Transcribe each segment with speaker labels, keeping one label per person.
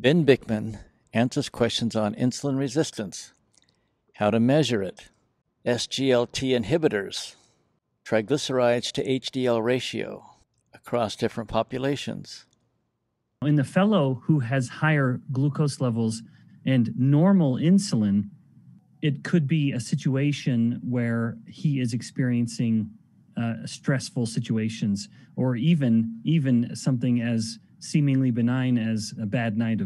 Speaker 1: Ben Bikman answers questions on insulin resistance, how to measure it, SGLT inhibitors, triglycerides to HDL ratio across different populations.
Speaker 2: In the fellow who has higher glucose levels and normal insulin, it could be a situation where he is experiencing stressful situations, or even something as seemingly benign as a bad night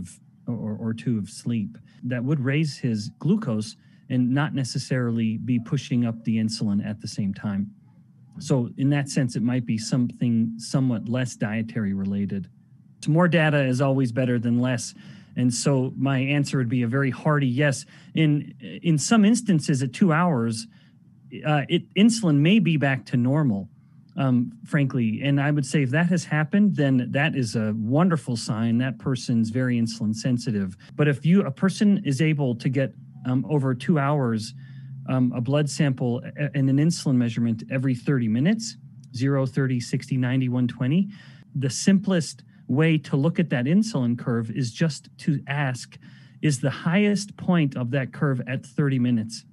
Speaker 2: or two of sleep that would raise his glucose and not necessarily be pushing up the insulin at the same time. So in that sense, it might be something somewhat less dietary related. So more data is always better than less. And so my answer would be a very hearty yes. In some instances at 2 hours, insulin may be back to normal, frankly. And I would say if that has happened, then that is a wonderful sign. That person's very insulin sensitive. But if a person is able to get over 2 hours, a blood sample and an insulin measurement every 30 minutes, 0, 30, 60, 90, 120, the simplest way to look at that insulin curve is just to ask, is the highest point of that curve at 30 minutes?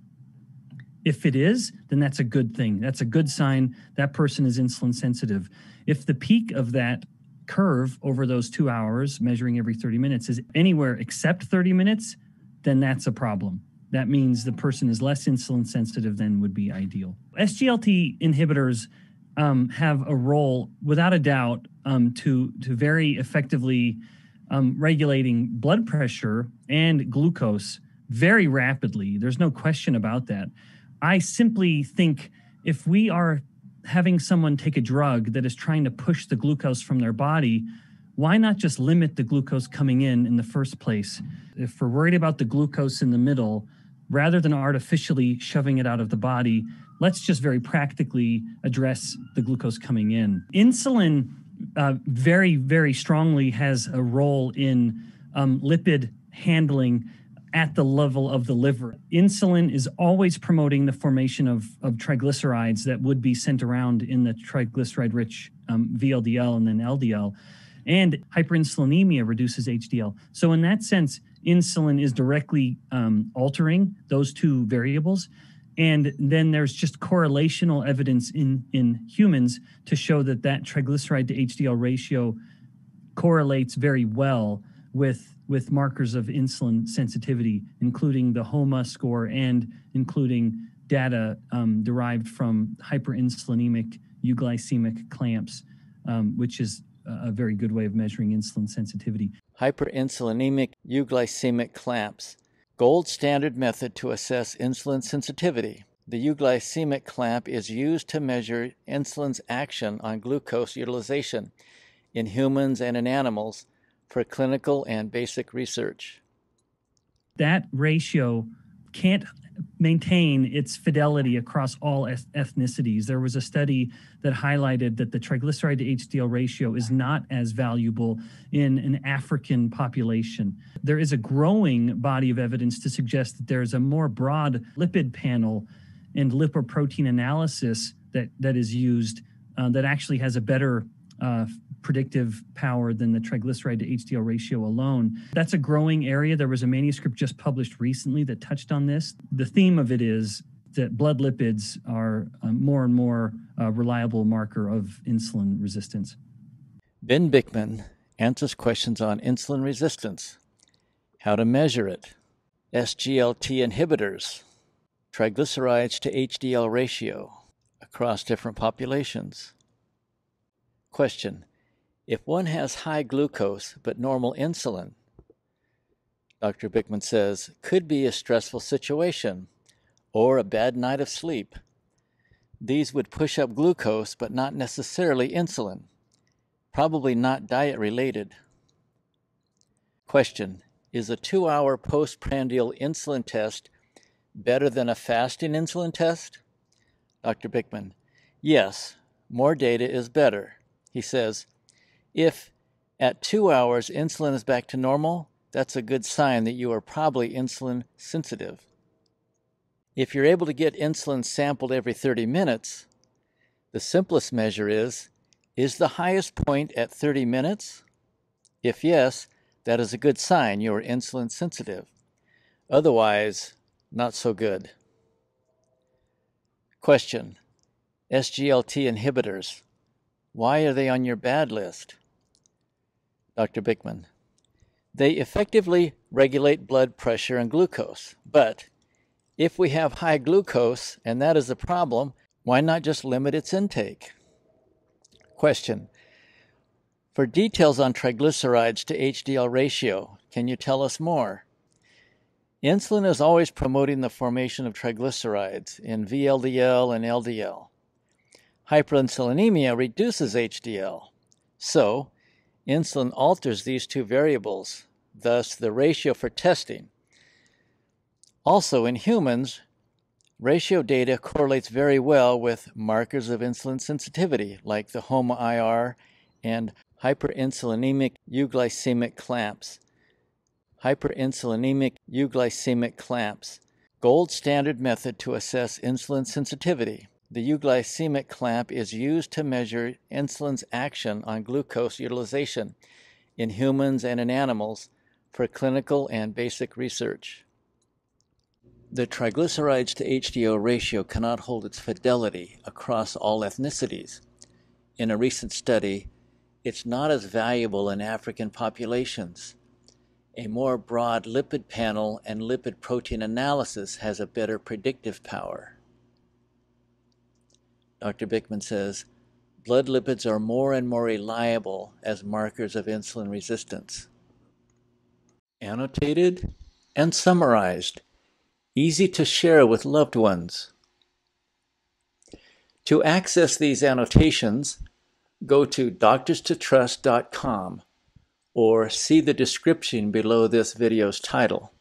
Speaker 2: If it is, then that's a good thing. That's a good sign that person is insulin sensitive. If the peak of that curve over those 2 hours, measuring every 30 minutes, is anywhere except 30 minutes, then that's a problem. That means the person is less insulin sensitive than would be ideal. SGLT inhibitors have a role, without a doubt, to very effectively regulating blood pressure and glucose very rapidly. There's no question about that. I simply think if we are having someone take a drug that is trying to push the glucose from their body, why not just limit the glucose coming in the first place? If we're worried about the glucose in the middle, rather than artificially shoving it out of the body, let's just very practically address the glucose coming in. Insulin very, very strongly has a role in lipid handling at the level of the liver. Insulin is always promoting the formation of triglycerides that would be sent around in the triglyceride-rich VLDL and then LDL. And hyperinsulinemia reduces HDL. So in that sense, insulin is directly altering those two variables. And then there's just correlational evidence in humans to show that triglyceride to HDL ratio correlates very well with markers of insulin sensitivity, including the HOMA score and including data derived from hyperinsulinemic euglycemic clamps, which is a very good way of measuring insulin sensitivity.
Speaker 1: Hyperinsulinemic euglycemic clamps, gold standard method to assess insulin sensitivity. The euglycemic clamp is used to measure insulin's action on glucose utilization in humans and in animals for clinical and basic research.
Speaker 2: That ratio can't maintain its fidelity across all ethnicities. There was a study that highlighted that the triglyceride to HDL ratio is not as valuable in an African population. There is a growing body of evidence to suggest that there's a more broad lipid panel and lipoprotein analysis that is used that actually has a better predictive power than the triglyceride to HDL ratio alone. That's a growing area. There was a manuscript just published recently that touched on this. The theme of it is that blood lipids are a more and more reliable marker of insulin resistance.
Speaker 1: Ben Bikman answers questions on insulin resistance, how to measure it, SGLT inhibitors, triglycerides to HDL ratio across different populations. Question: if one has high glucose but normal insulin, Dr. Bikman says, could be a stressful situation or a bad night of sleep. These would push up glucose but not necessarily insulin, probably not diet related. Question: is a 2-hour postprandial insulin test better than a fasting insulin test? Dr. Bikman: yes, more data is better. He says, if at 2 hours insulin is back to normal, that's a good sign that you are probably insulin sensitive. If you're able to get insulin sampled every 30 minutes, the simplest measure is the highest point at 30 minutes? If yes, That is a good sign you are insulin sensitive. Otherwise, not so good. Question: SGLT inhibitors. Why are they on your bad list? Dr. Bikman: they effectively regulate blood pressure and glucose, but if we have high glucose and that is the problem, why not just limit its intake? Question: for details on triglycerides to HDL ratio, can you tell us more? Insulin is always promoting the formation of triglycerides in VLDL and LDL. Hyperinsulinemia reduces HDL, so insulin alters these two variables, thus the ratio for testing. Also, in humans, ratio data correlates very well with markers of insulin sensitivity, like the HOMA-IR and hyperinsulinemic euglycemic clamps. Hyperinsulinemic euglycemic clamps, gold standard method to assess insulin sensitivity. The euglycemic clamp is used to measure insulin's action on glucose utilization in humans and in animals for clinical and basic research. The triglycerides to HDL ratio cannot hold its fidelity across all ethnicities. In a recent study, it's not as valuable in African populations. A more broad lipid panel and lipid protein analysis has a better predictive power. Dr. Bikman says, blood lipids are more and more reliable as markers of insulin resistance. Annotated and summarized, easy to share with loved ones. To access these annotations, go to doctorstotrust.com or see the description below this video's title.